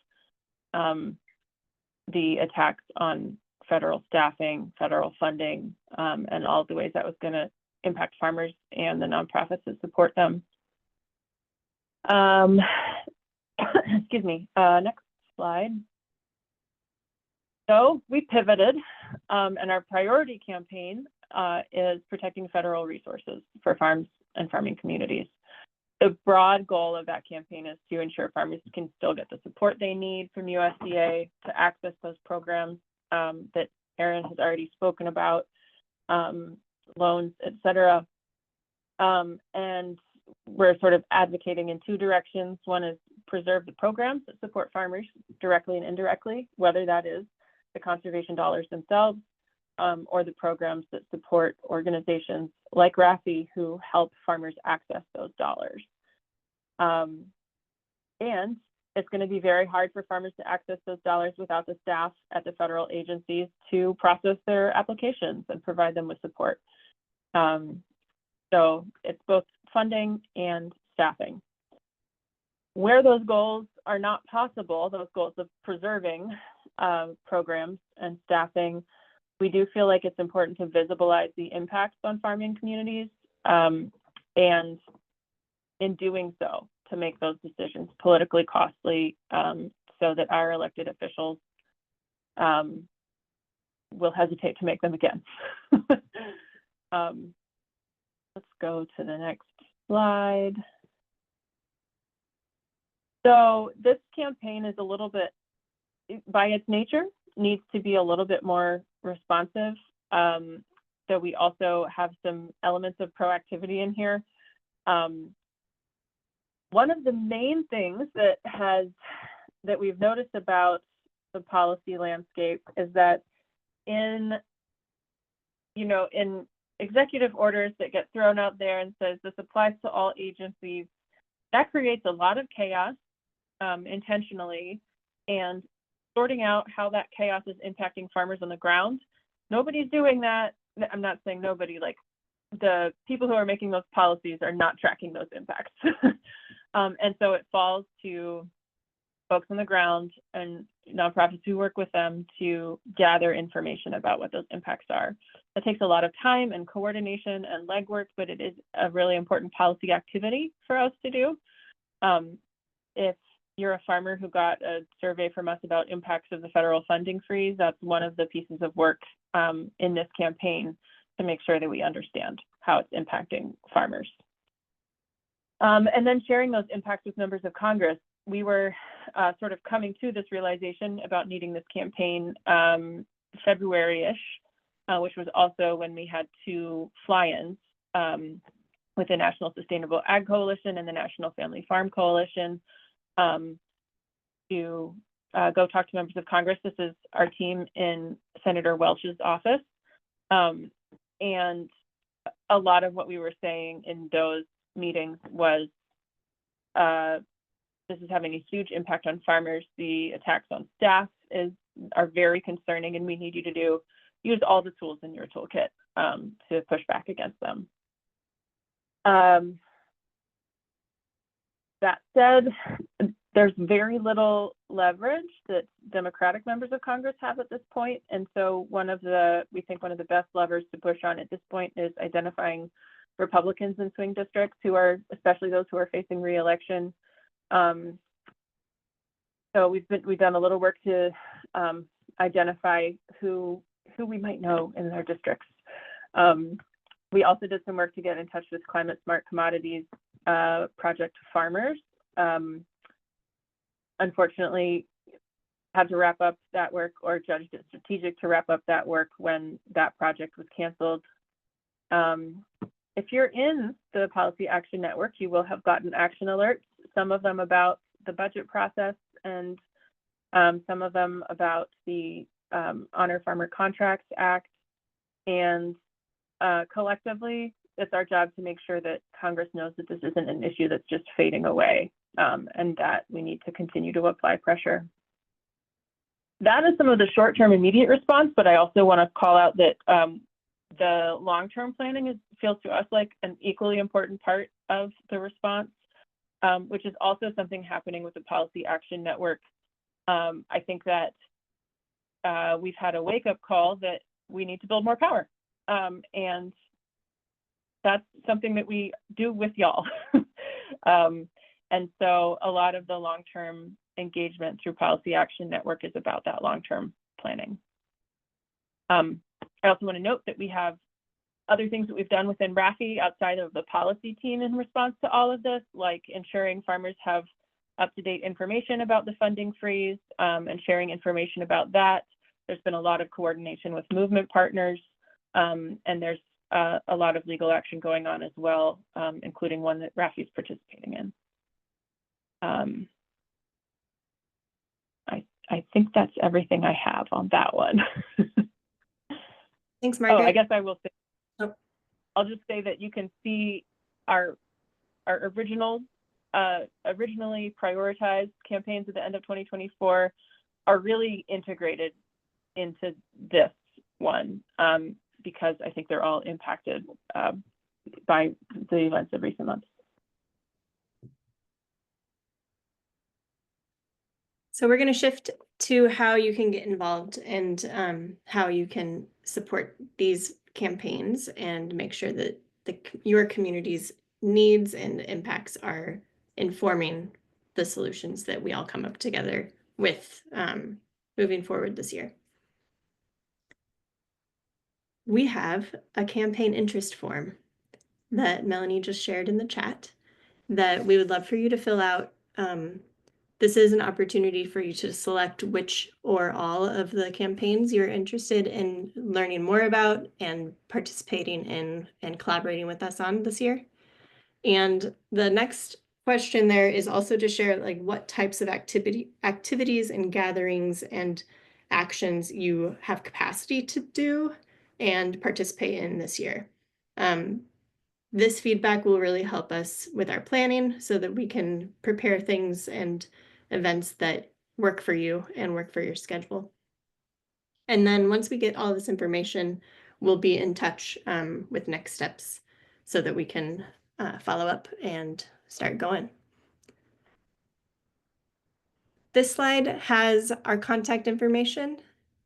the attacks on federal staffing, federal funding, and all the ways that was going to impact farmers and the nonprofits that support them. excuse me, next slide. So we pivoted, and our priority campaign is protecting federal resources for farms and farming communities. The broad goal of that campaign is to ensure farmers can still get the support they need from USDA to access those programs that Erin has already spoken about, loans, et cetera. And we're sort of advocating in two directions. One is preserve the programs that support farmers directly and indirectly, whether that is the conservation dollars themselves or the programs that support organizations like RAFI who help farmers access those dollars. And it's going to be very hard for farmers to access those dollars without the staff at the federal agencies to process their applications and provide them with support. So it's both funding and staffing. Where those goals are not possible, those goals of preserving programs and staffing, we do feel like it's important to visualize the impacts on farming communities, and in doing so, to make those decisions politically costly so that our elected officials will hesitate to make them again. Let's go to the next slide. So this campaign is a little bit, by its nature, needs to be a little bit more responsive. So we also have some elements of proactivity in here. One of the main things that we've noticed about the policy landscape is that in executive orders that get thrown out there and says this applies to all agencies, that creates a lot of chaos intentionally, and sorting out how that chaos is impacting farmers on the ground. Nobody's doing that. I'm not saying nobody, like the people who are making those policies are not tracking those impacts. And so it falls to folks on the ground and nonprofits who work with them to gather information about what those impacts are. That takes a lot of time and coordination and legwork, but it is a really important policy activity for us to do. If you're a farmer who got a survey from us about impacts of the federal funding freeze, that's one of the pieces of work in this campaign to make sure that we understand how it's impacting farmers. And then sharing those impacts with members of Congress. We were sort of coming to this realization about needing this campaign February-ish, which was also when we had two fly-ins with the National Sustainable Ag Coalition and the National Family Farm Coalition to go talk to members of Congress. This is our team in Senator Welch's office. And a lot of what we were saying in those meetings was, this is having a huge impact on farmers. The attacks on staff are very concerning, and we need you to use all the tools in your toolkit to push back against them. That said, there's very little leverage that Democratic members of Congress have at this point. And so we think one of the best levers to push on at this point is identifying Republicans in swing districts especially those who are facing re-election. So we've done a little work to identify who we might know in their districts. We also did some work to get in touch with Climate Smart Commodities Project farmers. Unfortunately, had to wrap up that work, or judged it strategic to wrap up that work when that project was canceled. If you're in the Policy Action Network, you will have gotten action alerts, some of them about the budget process and some of them about the Honor Farmer Contracts Act. And collectively, it's our job to make sure that Congress knows that this isn't an issue that's just fading away, and that we need to continue to apply pressure. That is some of the short-term immediate response, but I also want to call out that the long-term planning feels to us like an equally important part of the response, which is also something happening with the Policy Action Network. I think that we've had a wake-up call that we need to build more power, and that's something that we do with y'all. And so a lot of the long-term engagement through Policy Action Network is about that long-term planning. I also want to note that we have other things that we've done within RAFI outside of the policy team in response to all of this, like ensuring farmers have up-to-date information about the funding freeze and sharing information about that. There's been a lot of coordination with movement partners, and there's a lot of legal action going on as well, including one that RAFI is participating in. I think that's everything I have on that one. Thanks, Margaret. Oh, I guess I will say, Oh. I'll just say that you can see our originally prioritized campaigns at the end of 2024 are really integrated into this one because I think they're all impacted by the events of recent months. So we're going to shift to how you can get involved and how you can support these campaigns and make sure that your community's needs and impacts are informing the solutions that we all come up together with moving forward this year. We have a campaign interest form that Melanie just shared in the chat that we would love for you to fill out. This is an opportunity for you to select which or all of the campaigns you're interested in learning more about and participating in and collaborating with us on this year. And the next question there is also to share like what types of activities and gatherings and actions you have capacity to do and participate in this year. This feedback will really help us with our planning so that we can prepare things and events that work for you and work for your schedule. And then once we get all this information, we'll be in touch with next steps so that we can follow up and start going. This slide has our contact information,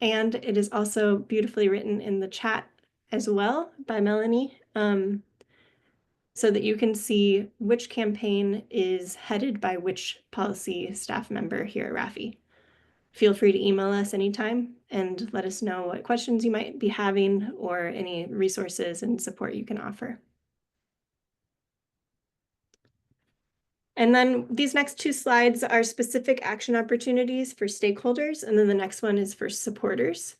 and it is also beautifully written in the chat as well by Melanie, so that you can see which campaign is headed by which policy staff member here at RAFI. Feel free to email us anytime and let us know what questions you might be having or any resources and support you can offer. And then these next two slides are specific action opportunities for stakeholders, and then the next one is for supporters.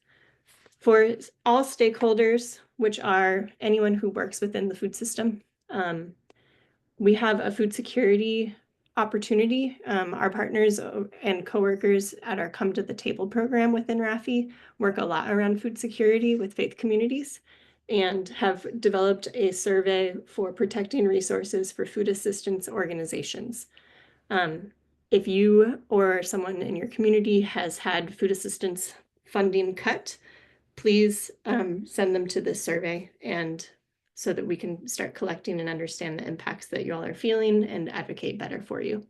For all stakeholders, which are anyone who works within the food system, we have a food security opportunity. Our partners and coworkers at our Come to the Table program within RAFI work a lot around food security with faith communities and have developed a survey for protecting resources for food assistance organizations. If you or someone in your community has had food assistance funding cut, please send them to this survey and so that we can start collecting and understand the impacts that you all are feeling and advocate better for you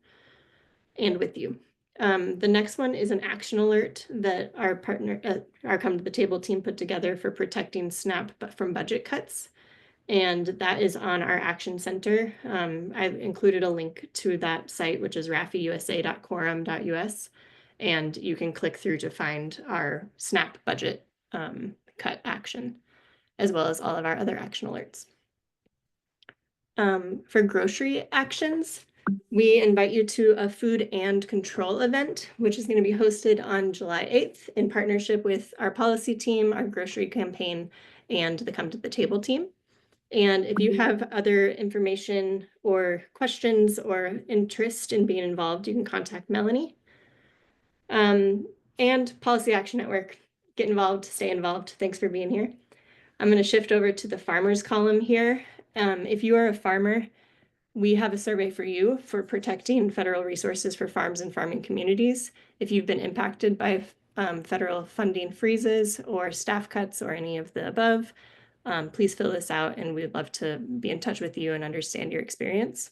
and with you. The next one is an action alert that our partner, our Come to the Table team put together for protecting SNAP from budget cuts. And that is on our Action Center. I've included a link to that site, which is rafiusa.quorum.us. And you can click through to find our SNAP budget cut action, as well as all of our other action alerts. For grocery actions, we invite you to a food and control event, which is going to be hosted on July 8th in partnership with our policy team, our grocery campaign, and the Come to the Table team. And if you have other information or questions or interest in being involved, you can contact Melanie. And Policy Action Network, get involved, stay involved. Thanks for being here. I'm going to shift over to the farmers column here. If you are a farmer, we have a survey for you for protecting federal resources for farms and farming communities. If you've been impacted by federal funding freezes or staff cuts or any of the above, please fill this out and we'd love to be in touch with you and understand your experience.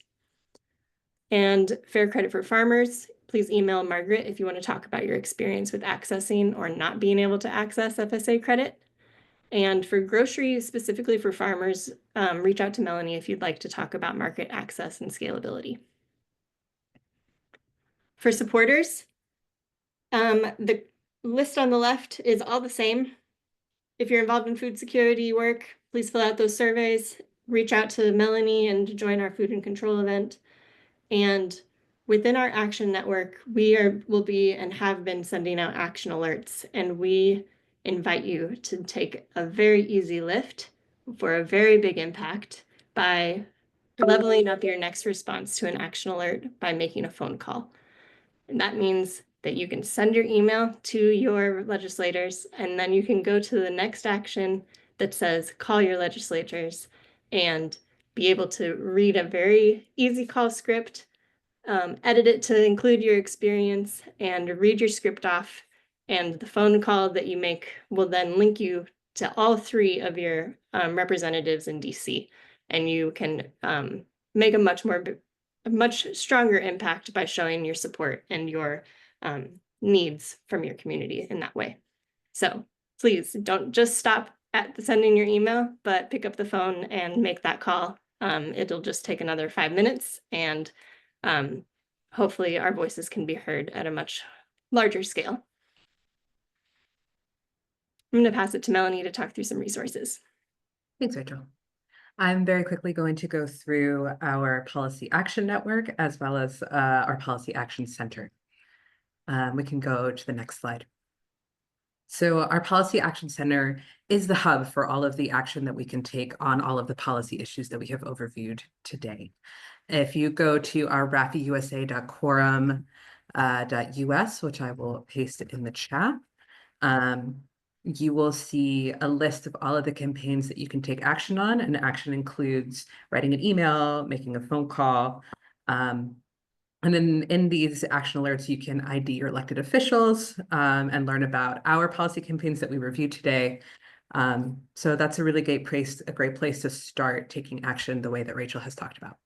And Fair Credit for Farmers, please email Margaret if you want to talk about your experience with accessing or not being able to access FSA credit. And for grocery, specifically for farmers, reach out to Melanie if you'd like to talk about market access and scalability. For supporters, the list on the left is all the same. If you're involved in food security work, please fill out those surveys, reach out to Melanie and join our food and control event. And within our action network, will be and have been sending out action alerts, and we invite you to take a very easy lift for a very big impact by leveling up your next response to an action alert by making a phone call. And that means that you can send your email to your legislators, and then you can go to the next action that says call your legislators and be able to read a very easy call script, edit it to include your experience, and read your script off. And the phone call that you make will then link you to all 3 of your representatives in DC. And you can make a much stronger impact by showing your support and your needs from your community in that way. So please don't just stop at sending your email, but pick up the phone and make that call. It'll just take another 5 minutes, and hopefully our voices can be heard at a much larger scale. I'm going to pass it to Melanie to talk through some resources. Thanks, Rachel. I'm very quickly going to go through our Policy Action Network as well as our Policy Action Center. We can go to the next slide. So our Policy Action Center is the hub for all of the action that we can take on all of the policy issues that we have overviewed today. If you go to our rafiusa.quorum.us, which I will paste it in the chat, you will see a list of all of the campaigns that you can take action on, and action includes writing an email, making a phone call, and then in these action alerts, you can ID your elected officials and learn about our policy campaigns that we reviewed today. So that's a really great place to start taking action the way that Rachel has talked about.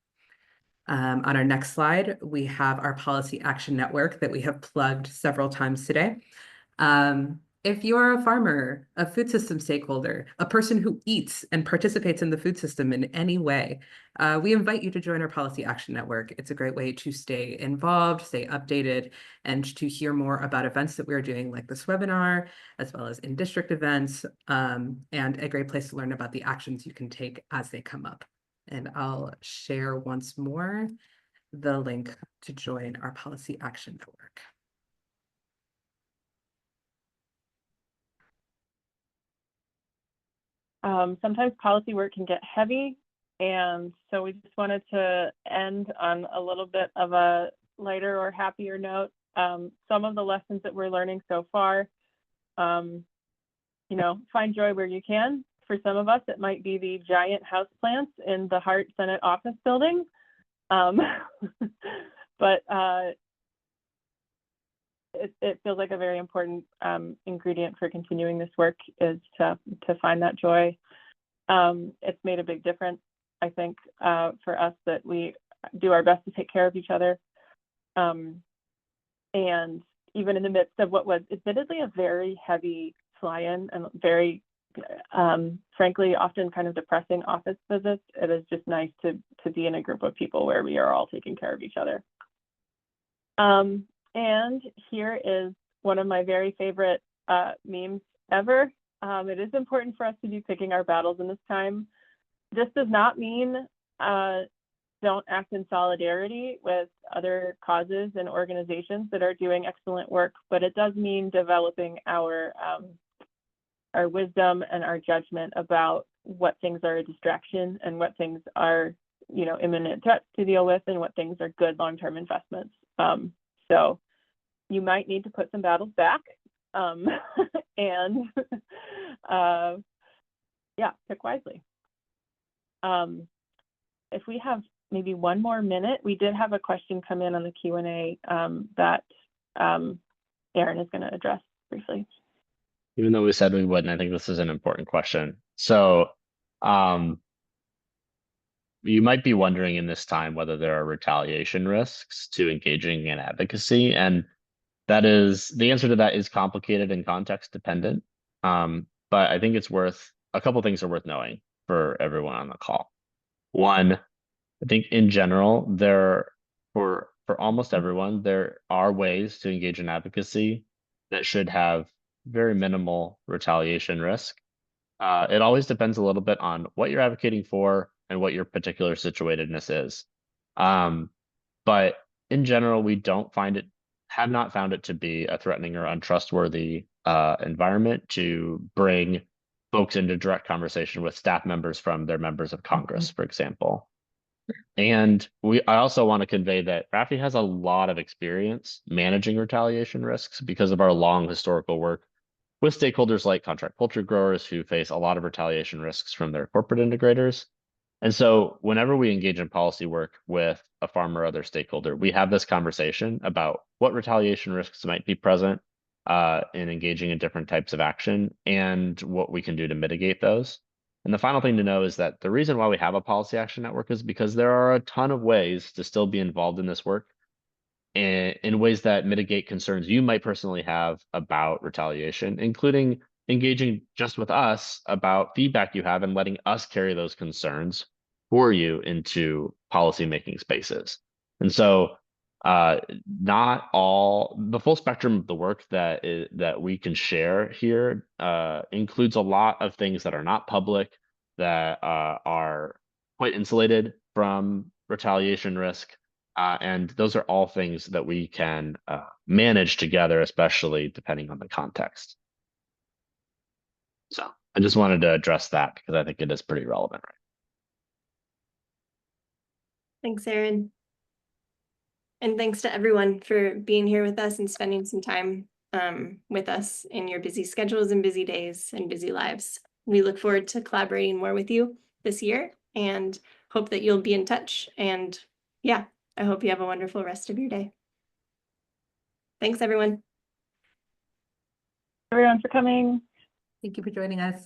On our next slide, we have our Policy Action Network that we have plugged several times today. If you're a farmer, a food system stakeholder, a person who eats and participates in the food system in any way, we invite you to join our Policy Action Network. It's a great way to stay involved, stay updated, and to hear more about events that we're doing like this webinar, as well as in-district events, and a great place to learn about the actions you can take as they come up. And I'll share once more the link to join our Policy Action Network. Sometimes policy work can get heavy, and so we just wanted to end on a little bit of a lighter or happier note. Some of the lessons that we're learning so far, find joy where you can. For some of us, it might be the giant houseplants in the Hart Senate office building, but it feels like a very important ingredient for continuing this work is to find that joy. It's made a big difference, I think, for us that we do our best to take care of each other. And even in the midst of what was admittedly a very heavy fly-in and very, frankly, often kind of depressing office visits, it is just nice to be in a group of people where we are all taking care of each other. And here is one of my very favorite memes ever. It is important for us to be picking our battles in this time. This does not mean don't act in solidarity with other causes and organizations that are doing excellent work, but it does mean developing our wisdom and our judgment about what things are a distraction and what things are, imminent threats to deal with and what things are good long-term investments. So you might need to put some battles back and pick wisely. If we have maybe one more minute, we did have a question come in on the Q&A that Erin is going to address briefly. Even though we said we wouldn't, I think this is an important question. So you might be wondering in this time whether there are retaliation risks to engaging in advocacy, and the answer to that is complicated and context dependent. But I think a couple things are worth knowing for everyone on the call. One, I think in general, for for almost everyone, there are ways to engage in advocacy that should have very minimal retaliation risk. It always depends a little bit on what you're advocating for and what your particular situatedness is. But in general, we have not found it to be a threatening or untrustworthy environment to bring folks into direct conversation with staff members from their members of Congress, for example. And I also want to convey that RAFI has a lot of experience managing retaliation risks because of our long historical work with stakeholders like contract poultry growers who face a lot of retaliation risks from their corporate integrators. And so whenever we engage in policy work with a farm or other stakeholder, we have this conversation about what retaliation risks might be present in engaging in different types of action and what we can do to mitigate those. And the final thing to know is that the reason why we have a policy action network is because there are a ton of ways to still be involved in this work in ways that mitigate concerns you might personally have about retaliation, including engaging just with us about feedback you have and letting us carry those concerns for you into policymaking spaces. And so not all the full spectrum of the work that we can share here includes a lot of things that are not public, that are quite insulated from retaliation risk. And those are all things that we can manage together, especially depending on the context. So I just wanted to address that because I think it is pretty relevant. Right? Thanks, Aaron. And thanks to everyone for being here with us and spending some time with us in your busy schedules and busy days and busy lives. We look forward to collaborating more with you this year and hope that you'll be in touch. And yeah, I hope you have a wonderful rest of your day. Thanks, everyone. Everyone for coming. Thank you for joining us.